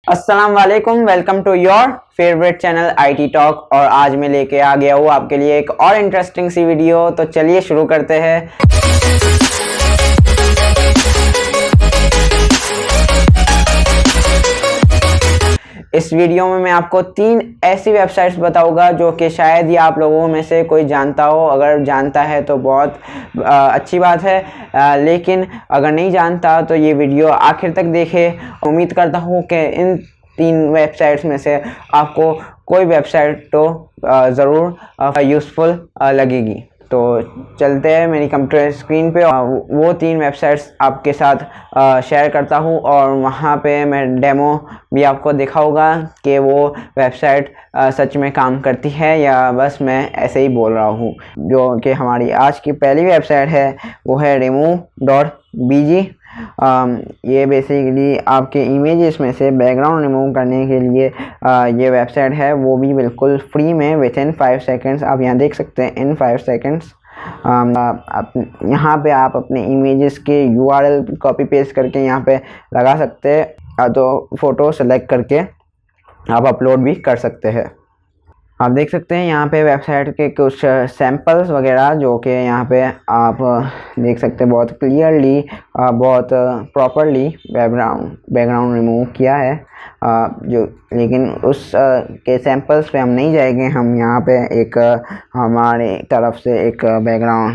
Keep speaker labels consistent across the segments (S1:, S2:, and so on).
S1: अस्सलाम वालेकुम, welcome to your favourite channel IT talk. और आज मैं लेके आ गया हूँ आपके लिए एक और इंटरेस्टिंग सी वीडियो। तो चलिए शुरू करते हैं। इस वीडियो में मैं आपको 3 ऐसी वेबसाइट्स बताऊंगा जो कि शायद ही आप लोगों में से कोई जानता हो। अगर जानता है तो बहुत अच्छी बात है, लेकिन अगर नहीं जानता तो ये वीडियो आखिर तक देखें। उम्मीद करता हूँ कि इन 3 वेबसाइट्स में से आपको कोई वेबसाइट तो ज़रूर यूज़फुल लगेगी। तो चलते हैं मेरी कंप्यूटर स्क्रीन पे, वो 3 वेबसाइट्स आपके साथ शेयर करता हूँ और वहाँ पे मैं डेमो भी आपको दिखाऊंगा कि वो वेबसाइट सच में काम करती है या बस मैं ऐसे ही बोल रहा हूँ। जो कि हमारी आज की पहली वेबसाइट है वो है remove.bg। ये बेसिकली आपके इमेजेस में से बैकग्राउंड रिमूव करने के लिए ये वेबसाइट है, वो भी बिल्कुल फ्री में विद इन 5 सेकेंड्स। आप यहाँ देख सकते हैं इन 5 सेकेंड्स। यहाँ पे आप अपने इमेजेस के URL कॉपी पेस्ट करके यहाँ पे लगा सकते हैं, तो फ़ोटो सेलेक्ट करके आप अपलोड भी कर सकते हैं। आप देख सकते हैं यहाँ पे वेबसाइट के कुछ सैम्पल्स वगैरह जो कि यहाँ पे आप देख सकते हैं। बहुत क्लियरली बहुत प्रॉपरली बैकग्राउंड रिमूव किया है, जो लेकिन उस के सैम्पल्स पे हम नहीं जाएंगे। हम यहाँ पे एक हमारे तरफ से एक बैकग्राउंड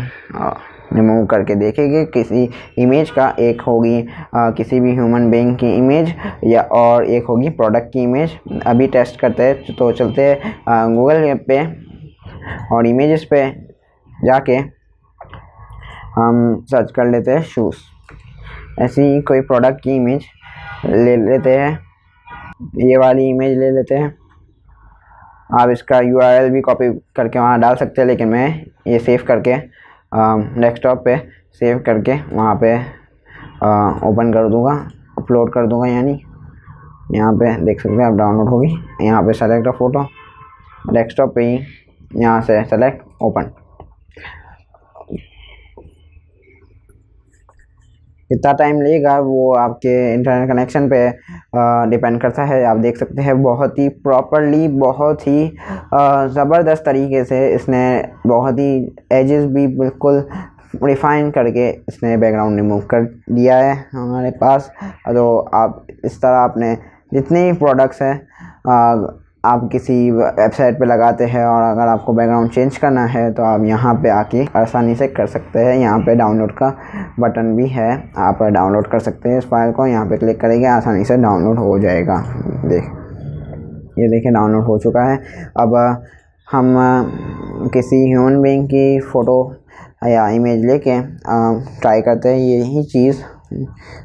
S1: रिमूव करके देखेंगे किसी इमेज का। एक होगी किसी भी ह्यूमन बीइंग की इमेज या और एक होगी प्रोडक्ट की इमेज। अभी टेस्ट करते हैं। तो चलते हैं गूगल पे और इमेजेस पे जाके हम सर्च कर लेते हैं शूज़। ऐसी कोई प्रोडक्ट की इमेज ले लेते हैं, ये वाली इमेज ले लेते हैं। आप इसका URL भी कॉपी करके वहाँ डाल सकते हैं, लेकिन मैं ये सेव करके डेस्कटॉप पे सेव करके वहाँ पे ओपन कर दूँगा, अपलोड कर दूँगा। यानी यहाँ पे देख सकते हैं आप डाउनलोड होगी। यहाँ पे सेलेक्ट फ़ोटो, डेस्कटॉप पे ही यहाँ से सेलेक्ट ओपन। कितना टाइम लेगा वो आपके इंटरनेट कनेक्शन पे डिपेंड करता है। आप देख सकते हैं बहुत ही प्रॉपरली, बहुत ही ज़बरदस्त तरीके से इसने बहुत ही एजेस भी बिल्कुल रिफाइन करके इसने बैकग्राउंड रिमूव कर दिया है हमारे पास। तो आप इस तरह अपने जितने भी प्रोडक्ट्स हैं आप किसी वेबसाइट पे लगाते हैं और अगर आपको बैकग्राउंड चेंज करना है तो आप यहाँ पे आके आसानी से कर सकते हैं। यहाँ पे डाउनलोड का बटन भी है, आप डाउनलोड कर सकते हैं इस फाइल को। यहाँ पे क्लिक करेंगे आसानी से डाउनलोड हो जाएगा। ये देखिए डाउनलोड हो चुका है। अब हम किसी ह्यूमन बीइंग की फ़ोटो या इमेज लेके ट्राई करते हैं। यही चीज़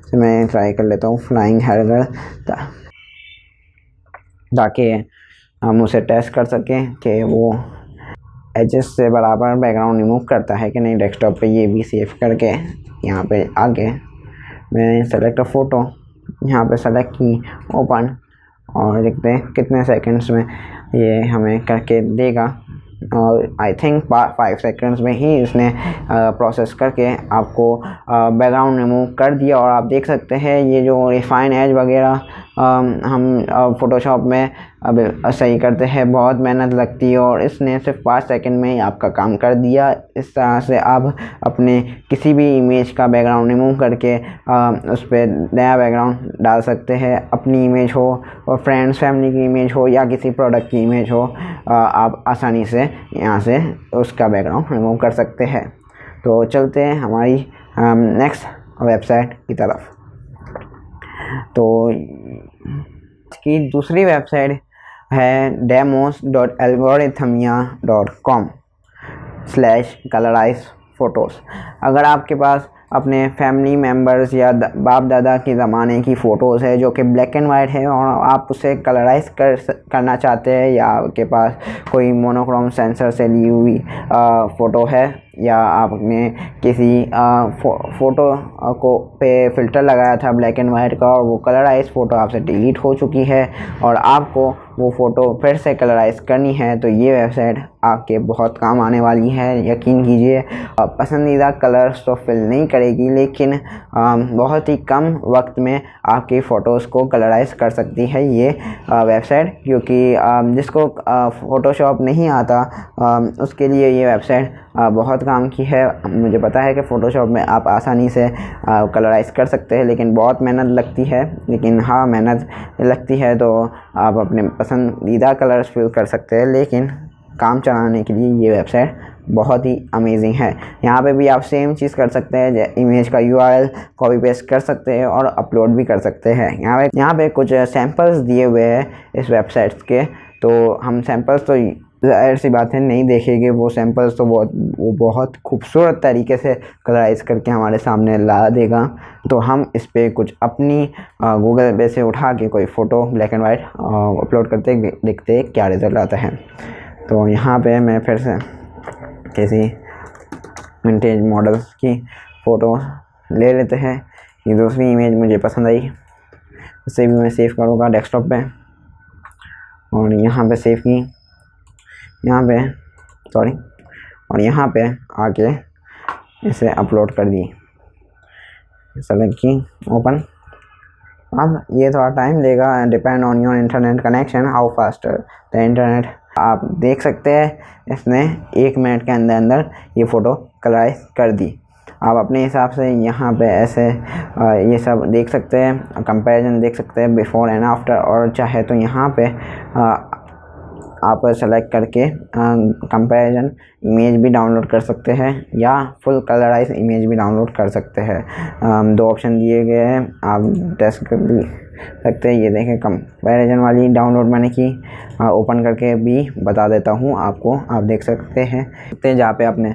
S1: से मैं ट्राई कर लेता हूँ फ्लाइंग हैगर, ताकि हम उसे टेस्ट कर सकें कि वो एजेस से बराबर बैकग्राउंड रिमूव करता है कि नहीं। डेस्कटॉप पे ये भी सेव करके यहाँ पे आके मैंने सेलेक्ट फ़ोटो यहाँ पे सेलेक्ट की, ओपन, और देखते हैं कितने सेकंड्स में ये हमें करके देगा। और आई थिंक 5 सेकंड्स में ही इसने प्रोसेस करके आपको बैकग्राउंड रिमूव कर दिया। और आप देख सकते हैं ये जो रिफाइन एज वगैरह हम फ़ोटोशॉप में अब सही करते हैं, बहुत मेहनत लगती है और इसने सिर्फ 5 सेकंड में ही आपका काम कर दिया। इस तरह से आप अपने किसी भी इमेज का बैकग्राउंड रिमूव करके उस पर नया बैकग्राउंड डाल सकते हैं। अपनी इमेज हो और फ्रेंड्स फैमिली की इमेज हो या किसी प्रोडक्ट की इमेज हो, आप आसानी से यहाँ से उसका बैकग्राउंड रिमूव कर सकते हैं। तो चलते हैं हमारी नेक्स्ट वेबसाइट की तरफ। तो इसकी दूसरी वेबसाइट है demos.algorithmia.com/colorize photos। अगर आपके पास अपने फैमिली मेम्बर्स या बाप दादा के ज़माने की फ़ोटोज़ है जो कि ब्लैक एंड वाइट है और आप उसे कलराइज करना चाहते हैं, या आपके पास कोई मोनोक्रोम सेंसर से ली हुई फ़ोटो है या आपने किसी फ़ोटो को पे फ़िल्टर लगाया था ब्लैक एंड वाइट का और वो कलराइज फ़ोटो आपसे डिलीट हो चुकी है और आपको वो फ़ोटो फिर से कलराइज करनी है, तो ये वेबसाइट आपके बहुत काम आने वाली है। यकीन कीजिए, पसंदीदा कलर्स तो फिल नहीं करेगी, लेकिन बहुत ही कम वक्त में आपकी फ़ोटोज़ को कलराइज कर सकती है ये वेबसाइट। क्योंकि जिसको फ़ोटोशॉप नहीं आता उसके लिए ये वेबसाइट बहुत काम की है। मुझे पता है कि फ़ोटोशॉप में आप आसानी से कलराइज कर सकते हैं, लेकिन बहुत मेहनत लगती है। लेकिन हाँ, मेहनत लगती है तो आप अपने पसंदीदा कलर्स फिल कर सकते हैं, लेकिन काम चलाने के लिए ये वेबसाइट बहुत ही अमेजिंग है। यहाँ पे भी आप सेम चीज़ कर सकते हैं, इमेज का URL कॉपी पेस्ट कर सकते हैं और अपलोड भी कर सकते हैं। यहाँ पे कुछ सैम्पल्स दिए हुए हैं इस वेबसाइट्स के, तो हम सैम्पल्स तो ज़ाहिर सी बात है नहीं देखेंगे। वो सैम्पल्स तो बहुत खूबसूरत तरीके से कलराइज करके हमारे सामने ला देगा। तो हम इस पर कुछ अपनी गूगल पे से उठा के कोई photo black and white upload करते देखते क्या रिज़ल्ट आता है। तो यहाँ पे मैं फिर से किसी विंटेज मॉडल्स की फ़ोटो ले लेते हैं। ये दूसरी इमेज मुझे पसंद आई, इसे भी मैं सेव करूँगा डेस्कटॉप पे और यहाँ पे सेव की, और यहाँ पे आके इसे अपलोड कर दी, सेलेक्ट की, ओपन। अब ये थोड़ा टाइम लेगा, depend on your internet connection how faster the internet. आप देख सकते हैं इसने 1 मिनट के अंदर ये फ़ोटो कलराइज कर दी। आप अपने हिसाब से यहाँ पे ऐसे ये सब देख सकते हैं, कंपैरिजन देख सकते हैं बिफ़ोर एंड आफ्टर, और चाहे तो यहाँ पे आप सेलेक्ट करके कंपैरिजन इमेज भी डाउनलोड कर सकते हैं या फुल कलराइज इमेज भी डाउनलोड कर सकते हैं। 2 ऑप्शन दिए गए हैं, आप टेस्ट कर भी सकते हैं। ये देखें, कंपैरिजन वाली डाउनलोड मैंने की, ओपन करके भी बता देता हूँ आपको, आप देख सकते हैं। जहाँ पे आपने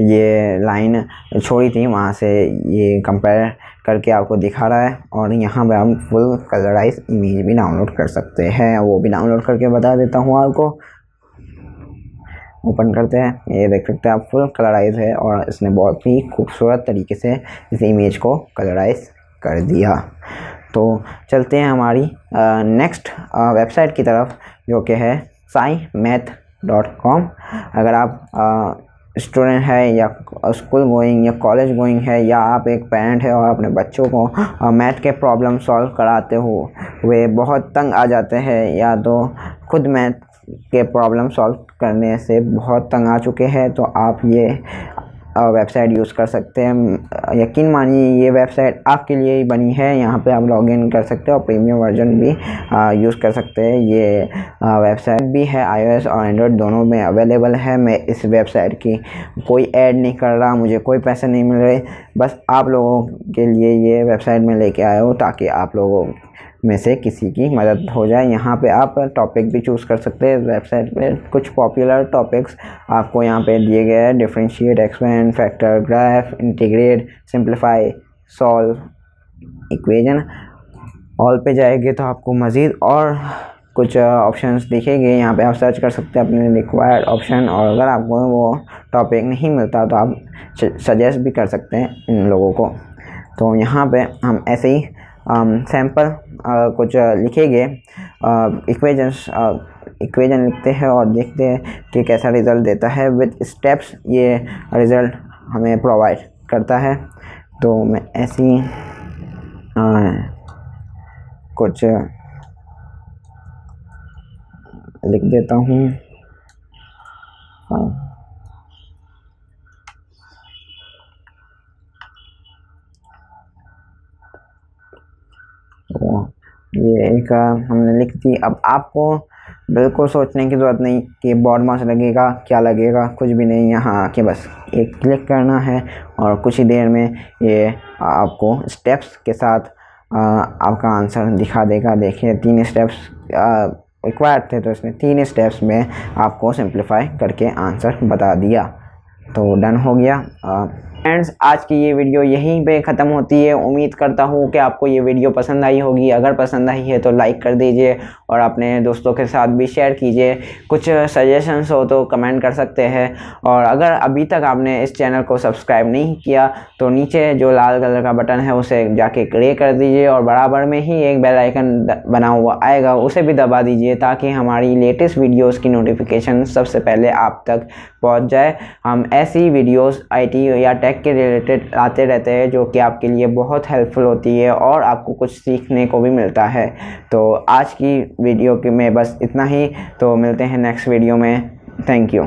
S1: ये लाइन छोड़ी थी वहाँ से ये कंपेयर करके आपको दिखा रहा है, और यहाँ पे आप फुल कलराइज इमेज भी डाउनलोड कर सकते हैं। वो भी डाउनलोड करके बता देता हूँ आपको। ओपन करते हैं, ये देख सकते हैं आप फुल कलराइज है और इसने बहुत ही खूबसूरत तरीके से इस इमेज को कलराइज कर दिया। तो चलते हैं हमारी नेक्स्ट वेबसाइट की तरफ, जो कि है scimath.com। अगर आप स्टूडेंट है या स्कूल गोइंग या कॉलेज गोइंग है, या आप एक पेरेंट है और अपने बच्चों को मैथ के प्रॉब्लम सॉल्व कराते हो, वे बहुत तंग आ जाते हैं या तो खुद मैथ के प्रॉब्लम सॉल्व करने से बहुत तंग आ चुके हैं, तो आप ये वेबसाइट यूज़ कर सकते हैं। यकीन मानिए ये वेबसाइट आपके लिए ही बनी है। यहाँ पे आप लॉगिन कर सकते हो और प्रीमियम वर्जन भी यूज़ कर सकते हैं। ये वेबसाइट भी है iOS और एंड्रॉयड दोनों में अवेलेबल है। मैं इस वेबसाइट की कोई ऐड नहीं कर रहा, मुझे कोई पैसे नहीं मिल रहे, बस आप लोगों के लिए ये वेबसाइट में लेके आया हूँ ताकि आप लोगों में से किसी की मदद हो जाए। यहाँ पे आप टॉपिक भी चूज़ कर सकते हैं। इस वेबसाइट पे कुछ पॉपुलर टॉपिक्स आपको यहाँ पे दिए गए हैं: differentiate, expand, factor, graph, integrate, simplify, solve, equation. All पे जाएंगे तो आपको मज़ीद और कुछ ऑप्शंस दिखेंगे। यहाँ पे आप सर्च कर सकते हैं अपने रिक्वायर्ड ऑप्शन, और अगर आपको वो टॉपिक नहीं मिलता तो आप सजेस्ट भी कर सकते हैं इन लोगों को। तो यहाँ पे हम ऐसे ही सैम्पल कुछ लिखेंगे, इक्वेशन लिखते हैं और देखते हैं कि कैसा रिज़ल्ट देता है। विद स्टेप्स ये रिज़ल्ट हमें प्रोवाइड करता है। तो मैं ऐसी कुछ लिख देता हूँ। ये एक हमने लिख दी। अब आपको बिल्कुल सोचने की ज़रूरत नहीं कि बोर्ड माउस लगेगा क्या लगेगा, कुछ भी नहीं। यहाँ आके बस एक क्लिक करना है और कुछ ही देर में ये आपको स्टेप्स के साथ आपका आंसर दिखा देगा। देखिए 3 स्टेप्स रिक्वायर्ड थे, तो इसने 3 स्टेप्स में आपको सिंप्लीफाई करके आंसर बता दिया। तो डन हो गया। फ्रेंड्स, आज की ये वीडियो यहीं पे ख़त्म होती है। उम्मीद करता हूँ कि आपको ये वीडियो पसंद आई होगी। अगर पसंद आई है तो लाइक कर दीजिए और अपने दोस्तों के साथ भी शेयर कीजिए। कुछ सजेशंस हो तो कमेंट कर सकते हैं। और अगर अभी तक आपने इस चैनल को सब्सक्राइब नहीं किया तो नीचे जो लाल कलर का बटन है उसे जाके क्लिक कर दीजिए और बराबर में ही एक बेल आइकन बना हुआ आएगा, उसे भी दबा दीजिए ताकि हमारी लेटेस्ट वीडियोज़ की नोटिफिकेशन सबसे पहले आप तक पहुंच जाए। हम ऐसी वीडियोस आईटी या टेक के रिलेटेड आते रहते हैं जो कि आपके लिए बहुत हेल्पफुल होती है और आपको कुछ सीखने को भी मिलता है। तो आज की वीडियो के में बस इतना ही। तो मिलते हैं नेक्स्ट वीडियो में। Thank you.